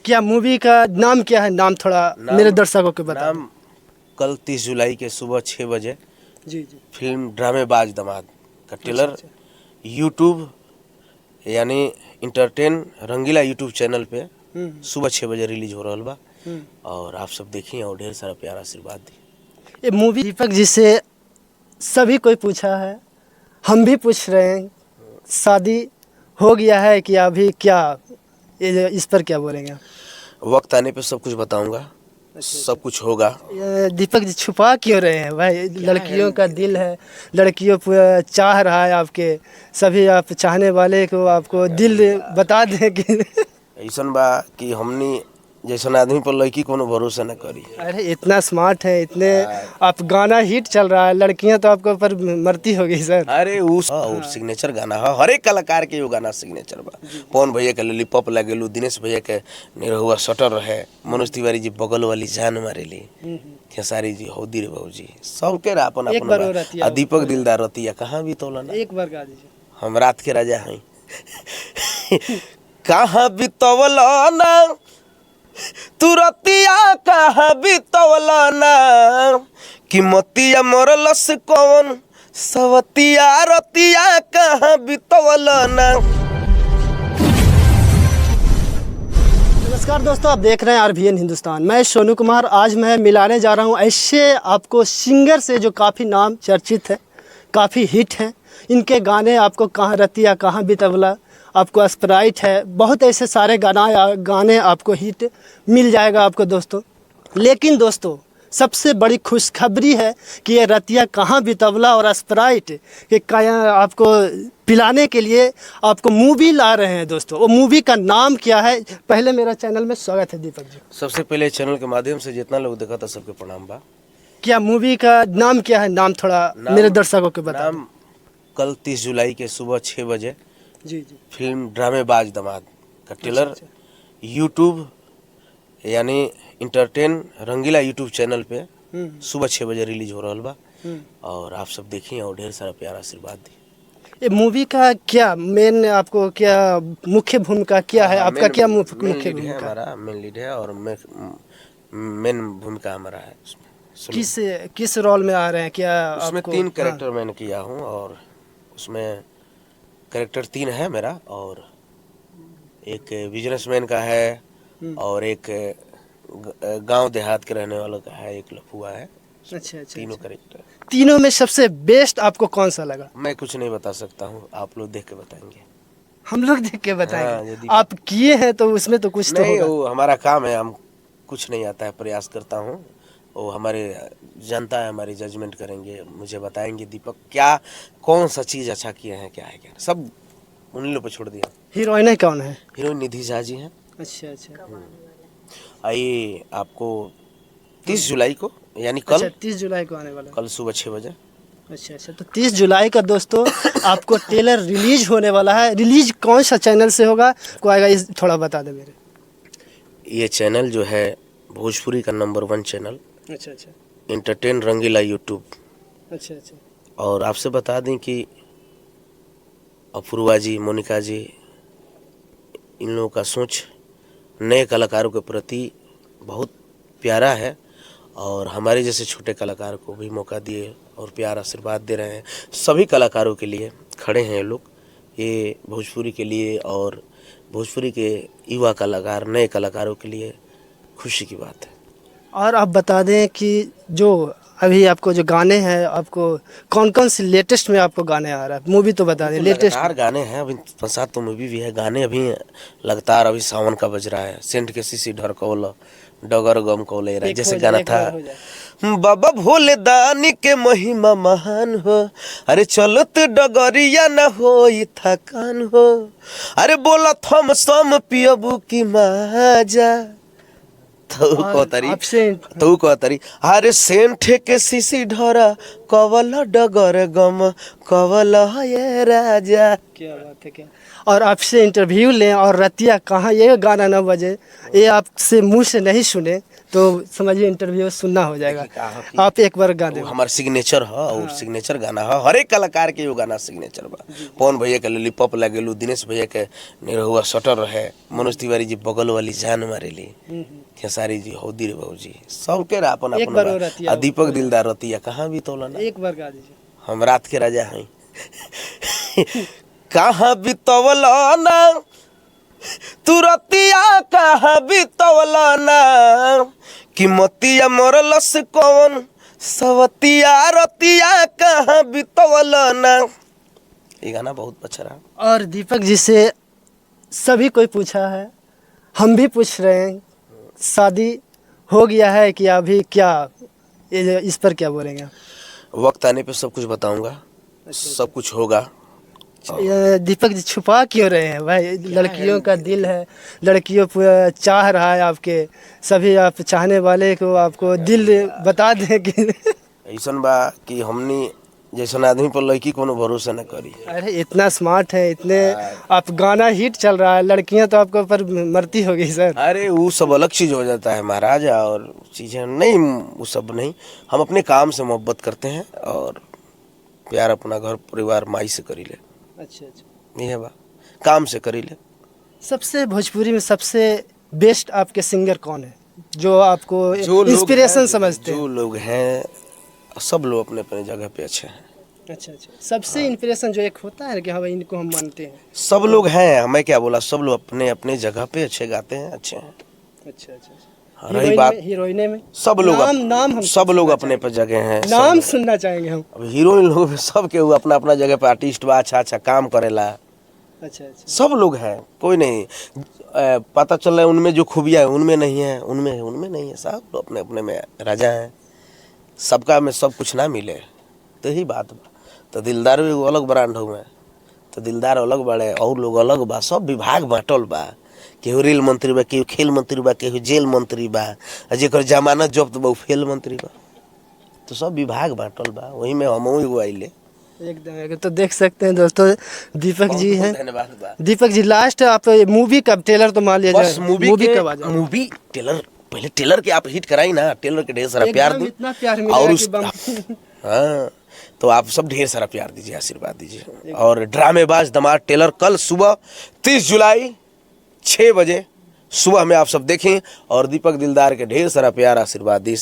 क्या मूवी का नाम क्या है? नाम थोड़ा मेरे दर्शकों को बता। नाम कल 30 जुलाई के सुबह 6 बजे जी जी। फिल्म ड्रामेबाज दामाद का ट्रेलर अच्छा। यूट्यूब यानी इंटरटेन रंगीला यूट्यूब चैनल पे सुबह 6 बजे रिलीज हो रहा बा। और आप सब देखिए और ढेर सारा प्यार आशीर्वाद दी। ये मूवी दीपक जी से सभी कोई पूछा है, हम भी पूछ रहे हैं, शादी हो गया है कि अभी क्या? ये इस पर क्या बोलेंगे आप? वक्त आने पे सब कुछ बताऊंगा। सब कुछ होगा। ये दीपक जी छुपा क्यों रहे हैं भाई? लड़कियों का दिल है, लड़कियों चाह रहा है आपके, सभी आप चाहने वाले को आपको दिल बता दें कि ऐसन बा कि हमनी जैसन आदमी पर लड़की कोनो भरोसा न करी। अरे इतना स्मार्ट है, इतने आप गाना हिट चल रहा है, लड़कियां तो आपके ऊपर मरती होगी सर। अरे और सिग्नेचर गाना है, हर एक कलाकार के वो गाना सिग्नेचर बा। पवन भैया के लॉलीपॉप लगेलू, दिनेश भैया के निरहुआ शटर रहे, मनोज तिवारी जी बगल वाली जान मारेली, खेसारी जी हौदी रे बाबू जी, सबके अपन एक बार और अपन रतिया दीपक दिलदार रतिया कहाँ भी तोला ना। एक बार गा दीजिए। हम रात के राजा हैं कहाँ भी तोला ना तू रतिया, कहाँ भी तोला ना कि मतिया मरलस कौन सवतिया, रतिया कहाँ भी तोला ना। नमस्कार दोस्तों, आप देख रहे हैं RVN हिंदुस्तान। मैं सोनू कुमार। आज मैं मिलाने जा रहा हूं ऐसे आपको सिंगर से जो काफ़ी नाम चर्चित है, काफ़ी हिट हैं। इनके गाने आपको कहाँ रतिया कहाँ बितवला, आपको स्प्राइट है, बहुत ऐसे सारे गाने आपको हिट मिल जाएगा आपको दोस्तों। लेकिन दोस्तों सबसे बड़ी खुशखबरी है कि ये रतिया कहाँ बितवला और स्प्राइट के आपको पिलाने के लिए आपको मूवी ला रहे हैं दोस्तों। वो मूवी का नाम क्या है? पहले मेरा चैनल में स्वागत है दीपक जी। सबसे पहले चैनल के माध्यम से जितना लोग देखा था सबके प्रणाम बा। क्या मूवी का नाम क्या है? नाम थोड़ा मेरे दर्शकों को बता। नाम कल 30 जुलाई के सुबह 6 बजे जी जी। फिल्म ड्रामेबाज दामाद का ट्रेलर यूट्यूब यानी इंटरटेन रंगीला यूट्यूब चैनल पे सुबह 6 बजे रिलीज हो रहा बा। और आप सब देखिए और ढेर सारा प्यार आशीर्वाद दी। ये मूवी का क्या मेन आपको क्या मुख्य भूमिका क्या है? आपका क्या मुख्य भूमिका? हमारा मेन लीड है और मेन भूमिका हमारा है। किस रोल में आ रहे हैं? क्या उसमें आपको 3 कैरेक्टर मैंने किया हूँ और उसमें कैरेक्टर 3 है मेरा, और एक बिजनेसमैन का है और एक गांव देहात के रहने वालों का है, एक लफुआ है। अच्छा। तीनों कैरेक्टर। तीनों में सबसे बेस्ट आपको कौन सा लगा? मैं कुछ नहीं बता सकता हूँ, आप लोग देख के बताएंगे। हम लोग देख के हाँ, बताएंगे। आप किए हैं तो उसमें तो कुछ तो नहीं, होगा। वो हमारा काम है, हम कुछ नहीं आता है, प्रयास करता हूँ। वो हमारे जनता है, हमारी जजमेंट करेंगे, मुझे बताएंगे दीपक क्या कौन सा चीज़ अच्छा किए हैं, क्या है क्या, सब उन लोग पर छोड़ दिया। हीरोइन कौन है? हीरोइन निधि झा जी हैं। अच्छा। आइए आपको 30 जुलाई को यानी कल 30 जुलाई को आने वाला है। कल सुबह 6 बजे। अच्छा, तो 30 जुलाई का दोस्तों आपको ट्रेलर रिलीज होने वाला है। रिलीज कौन सा चैनल से होगा को आएगा, इस थोड़ा बता दे मेरे। ये चैनल जो है भोजपुरी का नंबर 1 चैनल। अच्छा। इंटरटेन रंगीला यूट्यूब। अच्छा। और आपसे बता दें कि अपूर्वा जी, मोनिका जी, इन लोगों का सोच नए कलाकारों के प्रति बहुत प्यारा है और हमारे जैसे छोटे कलाकार को भी मौका दिए और प्यार आशीर्वाद दे रहे हैं। सभी कलाकारों के लिए खड़े हैं ये लोग, ये भोजपुरी के लिए और भोजपुरी के युवा कलाकार, नए कलाकारों के लिए खुशी की बात है। और आप बता दें कि जो अभी आपको जो गाने हैं, आपको कौन कौन से लेटेस्ट में आपको गाने आ रहा है? मूवी तो बता दें। लेटेस्ट गाने हैं, अभी 5-7 तो मूवी भी है, गाने अभी लगातार अभी सावन का बज रहा है। सेंट के सीसी ढरकौल डगर गम को ले रहा है, जैसे गाना था बाबा भोले दानी के महिमा महान हो, अरे चलत डगरिया न हो थकान हो, अरे बोला थम सम पियबू की माजा तो कहतरी अरे सेंठ के सीसी ढरा कवल डगर गम कवल ये राजा। क्या बात है, क्या। और आपसे इंटरव्यू लें और रतिया कहाँ ये गाना न बजे, ये आपसे मुंह से नहीं सुने तो समझिए इंटरव्यू सुनना हो जाएगा। आप एक बार गा वो दे। हमार सिग्नेचर है और सिग्नेचर गाना है, हर एक कलाकार के वो गाना सिग्नेचर बा। पवन भैया के लॉलीपॉप लगेलू, दिनेश भैया के निरहुआ शटर है, मनोज तिवारी जी बगल वाली जान मारेली, खेसारी जी हौदी रे बाबूजी, सबके अपन एक बार और अपन रतिया दीपक दिलदार रतिया कहाँ भी तोला ना, एक बार गा दीजिए। हम रात के राजा हैं। कहाँ भी तोला ना तू रतिया, कहाँ भी तोला ना कि मोतिया मोरलस कौन सवतिया रतिया, कहाँ भी तोला ना। ये गाना बहुत अच्छा रहा। और दीपक जी से सभी कोई पूछा है, हम भी पूछ रहे हैं, शादी हो गया है कि अभी क्या, ये इस पर क्या बोलेंगे आप? वक्त आने पे सब कुछ बताऊंगा, सब कुछ होगा। ये दीपक जी छुपा क्यों रहे हैं भाई? लड़कियों का दिल है, लड़कियों पूरा चाह रहा है आपके, सभी आप चाहने वाले को आपको दिल बता दें कि ऐसन बा कि हमनी जैसन आदमी पर लड़की कोनो भरोसा न करी। अरे इतना स्मार्ट है, इतने आप गाना हिट चल रहा है, लड़कियां तो आपके ऊपर मरती होगी सर। अरे वो सब अलग चीज हो जाता है महाराज, और चीजें नहीं, वो सब नहीं। हम अपने काम से मोहब्बत करते हैं और प्यार अपना घर परिवार माई से करी ले। अच्छा अच्छा, ये है बा, काम से करी ले। सबसे भोजपुरी में सबसे बेस्ट आपके सिंगर कौन है जो आपको जो लोग इंस्पिरेशन हैं, समझते हैं? जो लोग हैं सब लोग अपने अपने जगह पे अच्छे हैं। अच्छा अच्छा, सबसे इंस्पिरेशन जो एक होता है कि हाँ भाई इनको हम मानते हैं। सब लोग हैं, मैं क्या बोला, सब लोग अपने अपने जगह पे अच्छे गाते हैं, अच्छे हैं। अच्छा अच्छा, रही बात हीरोइने में सब लोग नाम हम सब लोग अपने पर जगह हैं। नाम सुनना चाहेंगे हम। अब हीरोइन लोग सब के अपना अपना जगह पे आर्टिस्ट बा, अच्छा अच्छा काम करेला। अच्छा अच्छा, सब लोग हैं, कोई नहीं पता चल रहा है उनमें जो खूबियाँ है उनमें नहीं है, उनमें उनमें नहीं है। सब लोग अपने अपने में राजा हैं, सबका में सब कुछ ना मिले तो यही बात बा। तो दिलदार भी एगो अलग ब्रांड हो, तो दिलदार अलग बड़े और लोग अलग बा, सब विभाग बांटल बा। केहू रेल मंत्री बा, केहू खेल मंत्री बा, केहू जेल मंत्री बा, जेकर जमानत जब्त बा फेल मंत्री बा। तो सब विभाग बांटल बा, वही में हम एगो आइले। एकदम। तो देख सकते हैं दोस्तों, दीपक जी हैं। धन्यवाद बा। दीपक जी लास्ट आप मूवी का ट्रेलर तो मान लिया बस जाए, मूवी कब आ जाए? मूवी टेलर, पहले टेलर के आप हिट कराई ना, टेलर के ढेर सारा प्यार एकदम दो। इतना प्यार मिलेगा और कि बम। हाँ, तो आप सब ढेर सारा प्यार दीजिए, आशीर्वाद दीजिए। और ड्रामेबाज दामाद टेलर कल सुबह 30 जुलाई 6 बजे सुबह में आप सब देखें, और दीपक दिलदार के ढेर सारा प्यार आशीर्वाद दीजिए।